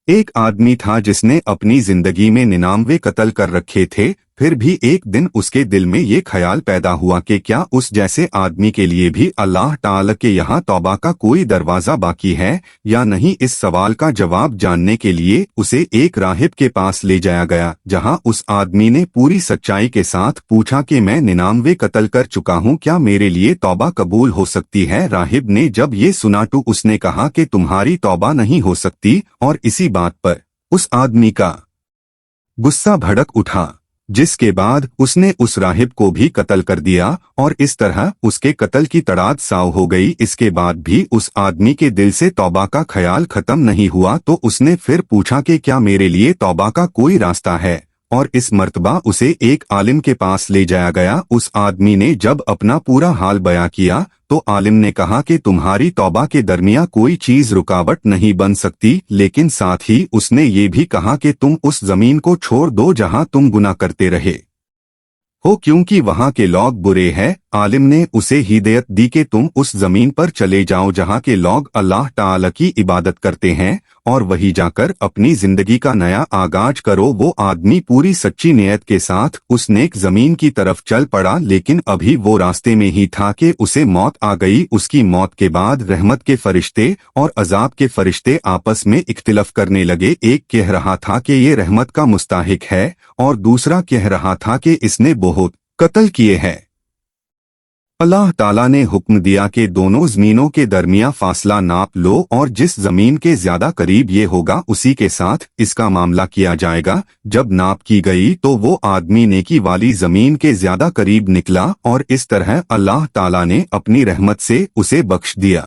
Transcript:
एक आदमी था जिसने अपनी जिंदगी में 99 कत्ल कर रखे थे। फिर भी एक दिन उसके दिल में ये ख्याल पैदा हुआ कि क्या उस जैसे आदमी के लिए भी अल्लाह ताला के यहाँ तौबा का कोई दरवाजा बाकी है या नहीं। इस सवाल का जवाब जानने के लिए उसे एक राहिब के पास ले जाया गया, जहाँ उस आदमी ने पूरी सच्चाई के साथ पूछा कि मैं 99 कत्ल कर चुका हूँ, क्या मेरे लिए तौबा कबूल हो सकती है। राहिब ने जब ये सुना तो उसने कहा कि तुम्हारी तौबा नहीं हो सकती, और इसी बात पर उस आदमी का गुस्सा भड़क उठा, जिसके बाद उसने उस राहिब को भी कत्ल कर दिया और इस तरह उसके कत्ल की तड़ाद साव हो गई। इसके बाद भी उस आदमी के दिल से तौबा का ख्याल खत्म नहीं हुआ, तो उसने फिर पूछा कि क्या मेरे लिए तौबा का कोई रास्ता है, और इस मर्तबा उसे एक आलिम के पास ले जाया गया। उस आदमी ने जब अपना पूरा हाल बयां किया तो आलिम ने कहा कि तुम्हारी तौबा के दरमियान कोई चीज रुकावट नहीं बन सकती, लेकिन साथ ही उसने ये भी कहा कि तुम उस जमीन को छोड़ दो जहां तुम गुनाह करते रहे हो, क्योंकि वहां के लोग बुरे हैं। आलिम ने उसे हिदायत दी कि तुम उस जमीन पर चले जाओ जहां के लोग अल्लाह ताला की इबादत करते हैं, और वहीं जाकर अपनी जिंदगी का नया आगाज करो। वो आदमी पूरी सच्ची नियत के साथ उस नेक जमीन की तरफ चल पड़ा, लेकिन अभी वो रास्ते में ही था कि उसे मौत आ गई। उसकी मौत के बाद रहमत के फरिश्ते और अजाब के फरिश्ते आपस में इख्तिलाफ करने लगे। एक कह रहा था कि ये रहमत का मुस्ताहिक है और दूसरा कह रहा था कि इसने बहुत कत्ल किए हैं। अल्लाह ताला ने हुक्म दिया कि दोनों जमीनों के दरमियान फासला नाप लो, और जिस जमीन के ज्यादा करीब ये होगा उसी के साथ इसका मामला किया जाएगा। जब नाप की गई तो वो आदमी नेकी वाली जमीन के ज्यादा करीब निकला, और इस तरह अल्लाह ताला ने अपनी रहमत से उसे बख्श दिया।